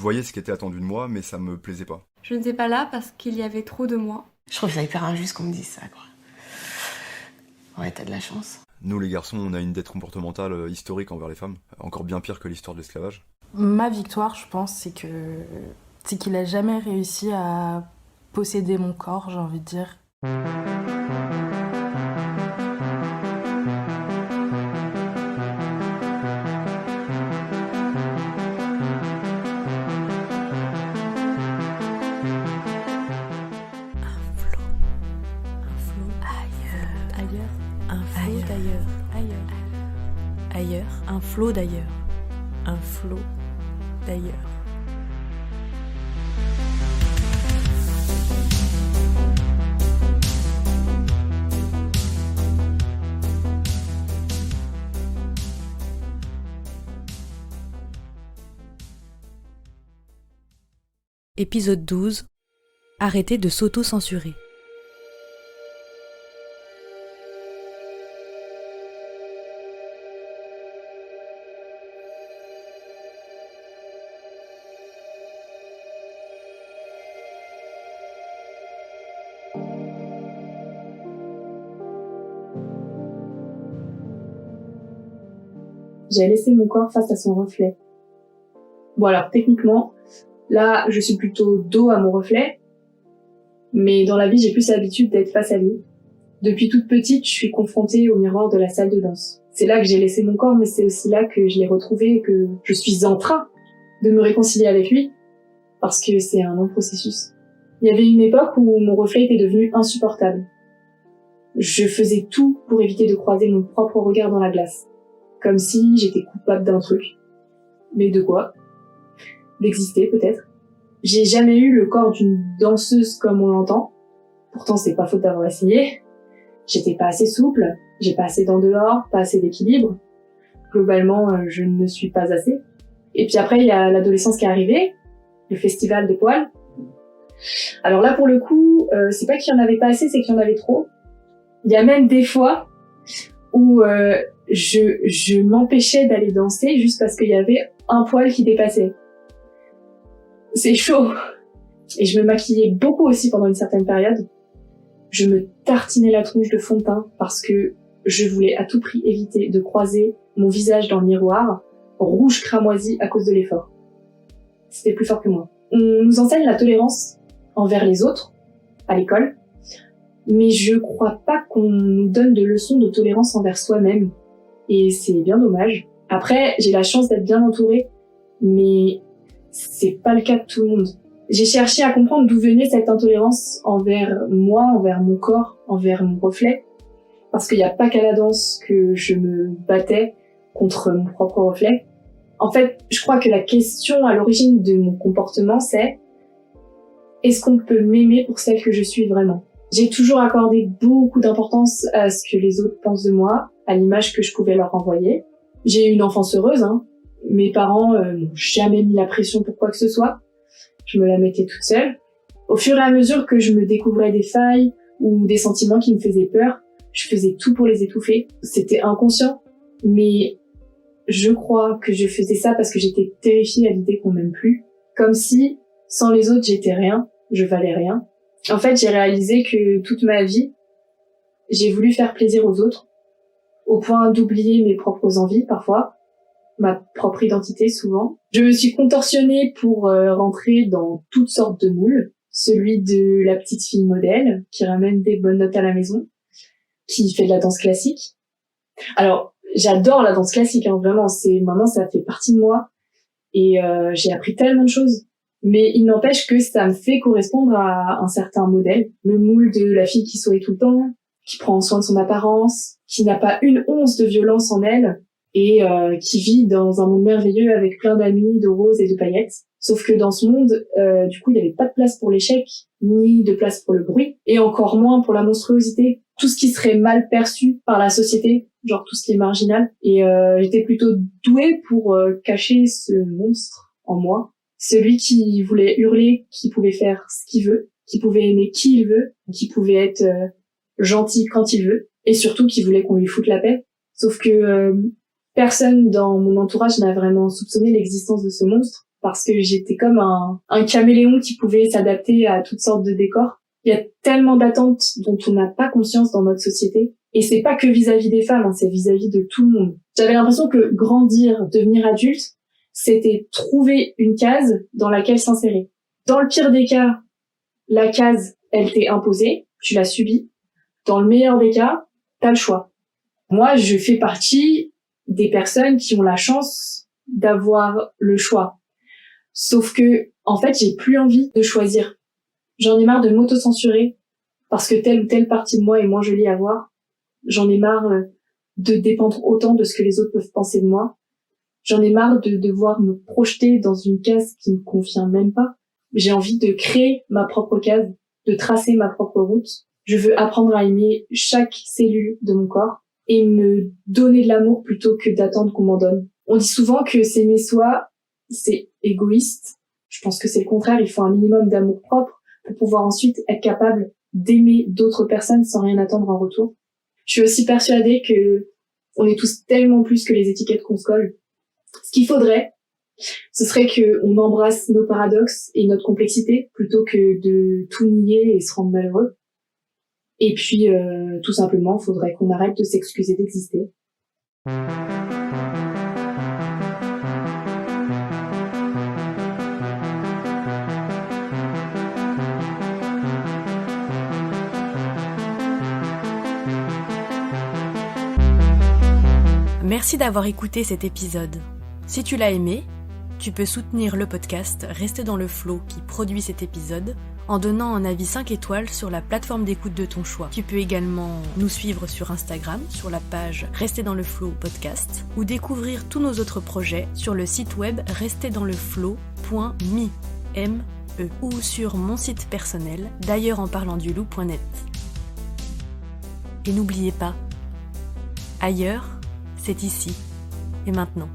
voyais ce qui était attendu de moi, mais ça me plaisait pas. Je n'étais pas là parce qu'il y avait trop de moi. Je trouve ça hyper injuste qu'on me dise ça, quoi. Ouais, t'as de la chance. Nous, les garçons, on a une dette comportementale historique envers les femmes, encore bien pire que l'histoire de l'esclavage. Ma victoire, je pense, c'est qu'il a jamais réussi à posséder mon corps, j'ai envie de dire. Un flot d'ailleurs, un flot d'ailleurs. Épisode 12. Arrêtez de s'auto-censurer. J'ai laissé mon corps face à son reflet. Bon alors techniquement, là je suis plutôt dos à mon reflet, mais dans la vie j'ai plus l'habitude d'être face à lui. Depuis toute petite, je suis confrontée au miroir de la salle de danse. C'est là que j'ai laissé mon corps, mais c'est aussi là que je l'ai retrouvé et que je suis en train de me réconcilier avec lui, parce que c'est un long processus. Il y avait une époque où mon reflet était devenu insupportable. Je faisais tout pour éviter de croiser mon propre regard dans la glace. Comme si j'étais coupable d'un truc. Mais de quoi? D'exister, peut-être. J'ai jamais eu le corps d'une danseuse comme on l'entend. Pourtant, c'est pas faute d'avoir essayé. J'étais pas assez souple, j'ai pas assez dents dehors, pas assez d'équilibre. Globalement, je ne suis pas assez. Et puis après, il y a l'adolescence qui est arrivée, le festival des poils. Alors là, pour le coup, c'est pas qu'il y en avait pas assez, c'est qu'il y en avait trop. Il y a même des fois où je m'empêchais d'aller danser juste parce qu'il y avait un poil qui dépassait. C'est chaud. Et je me maquillais beaucoup aussi pendant une certaine période. Je me tartinais la tronche de fond de teint parce que je voulais à tout prix éviter de croiser mon visage dans le miroir, rouge cramoisi à cause de l'effort. C'était plus fort que moi. On nous enseigne la tolérance envers les autres, à l'école, mais je crois pas qu'on nous donne de leçons de tolérance envers soi-même. Et c'est bien dommage. Après, j'ai la chance d'être bien entourée, mais c'est pas le cas de tout le monde. J'ai cherché à comprendre d'où venait cette intolérance envers moi, envers mon corps, envers mon reflet. Parce qu'il n'y a pas qu'à la danse que je me battais contre mon propre reflet. En fait, je crois que la question à l'origine de mon comportement, c'est: est-ce qu'on peut m'aimer pour celle que je suis vraiment? J'ai toujours accordé beaucoup d'importance à ce que les autres pensent de moi, à l'image que je pouvais leur renvoyer. J'ai eu une enfance heureuse, hein. Mes parents n'ont jamais mis la pression pour quoi que ce soit. Je me la mettais toute seule. Au fur et à mesure que je me découvrais des failles ou des sentiments qui me faisaient peur, je faisais tout pour les étouffer. C'était inconscient, mais je crois que je faisais ça parce que j'étais terrifiée à l'idée qu'on m'aime plus. Comme si, sans les autres, j'étais rien, je valais rien. En fait, j'ai réalisé que toute ma vie, j'ai voulu faire plaisir aux autres, au point d'oublier mes propres envies parfois, ma propre identité souvent. Je me suis contorsionnée pour rentrer dans toutes sortes de moules. Celui de la petite fille modèle, qui ramène des bonnes notes à la maison, qui fait de la danse classique. Alors, j'adore la danse classique, hein, vraiment, maintenant ça fait partie de moi. Et j'ai appris tellement de choses. Mais il n'empêche que ça me fait correspondre à un certain modèle. Le moule de la fille qui sourit tout le temps, qui prend soin de son apparence, qui n'a pas une once de violence en elle, et qui vit dans un monde merveilleux avec plein d'amis, de roses et de paillettes. Sauf que dans ce monde, du coup, il n'y avait pas de place pour l'échec, ni de place pour le bruit, et encore moins pour la monstruosité. Tout ce qui serait mal perçu par la société, genre tout ce qui est marginal. Et j'étais plutôt douée pour cacher ce monstre en moi. Celui qui voulait hurler, qui pouvait faire ce qu'il veut, qui pouvait aimer qui il veut, qui pouvait être gentil quand il veut, et surtout qui voulait qu'on lui foute la paix. Sauf que personne dans mon entourage n'a vraiment soupçonné l'existence de ce monstre, parce que j'étais comme un caméléon qui pouvait s'adapter à toutes sortes de décors. Il y a tellement d'attentes dont on n'a pas conscience dans notre société. Et c'est pas que vis-à-vis des femmes, c'est vis-à-vis de tout le monde. J'avais l'impression que grandir, devenir adulte, c'était trouver une case dans laquelle s'insérer. Dans le pire des cas, la case, elle t'est imposée, tu l'as subie. Dans le meilleur des cas, t'as le choix. Moi, je fais partie des personnes qui ont la chance d'avoir le choix. Sauf que, en fait, j'ai plus envie de choisir. J'en ai marre de m'auto-censurer parce que telle ou telle partie de moi est moins jolie à voir. J'en ai marre de dépendre autant de ce que les autres peuvent penser de moi. J'en ai marre de devoir me projeter dans une case qui me convient même pas. J'ai envie de créer ma propre case, de tracer ma propre route. Je veux apprendre à aimer chaque cellule de mon corps et me donner de l'amour plutôt que d'attendre qu'on m'en donne. On dit souvent que s'aimer soi, c'est égoïste. Je pense que c'est le contraire. Il faut un minimum d'amour propre pour pouvoir ensuite être capable d'aimer d'autres personnes sans rien attendre en retour. Je suis aussi persuadée que on est tous tellement plus que les étiquettes qu'on se colle. Ce qu'il faudrait, ce serait qu'on embrasse nos paradoxes et notre complexité plutôt que de tout nier et se rendre malheureux. Et puis, tout simplement, il faudrait qu'on arrête de s'excuser d'exister. Merci d'avoir écouté cet épisode. Si tu l'as aimé, tu peux soutenir le podcast Rester dans le flow qui produit cet épisode en donnant un avis 5 étoiles sur la plateforme d'écoute de ton choix. Tu peux également nous suivre sur Instagram, sur la page Rester dans le flow podcast, ou découvrir tous nos autres projets sur le site web resterdansleflow.me ou sur mon site personnel d'ailleurenparlantduloup.net. Et n'oubliez pas, ailleurs, c'est ici et maintenant.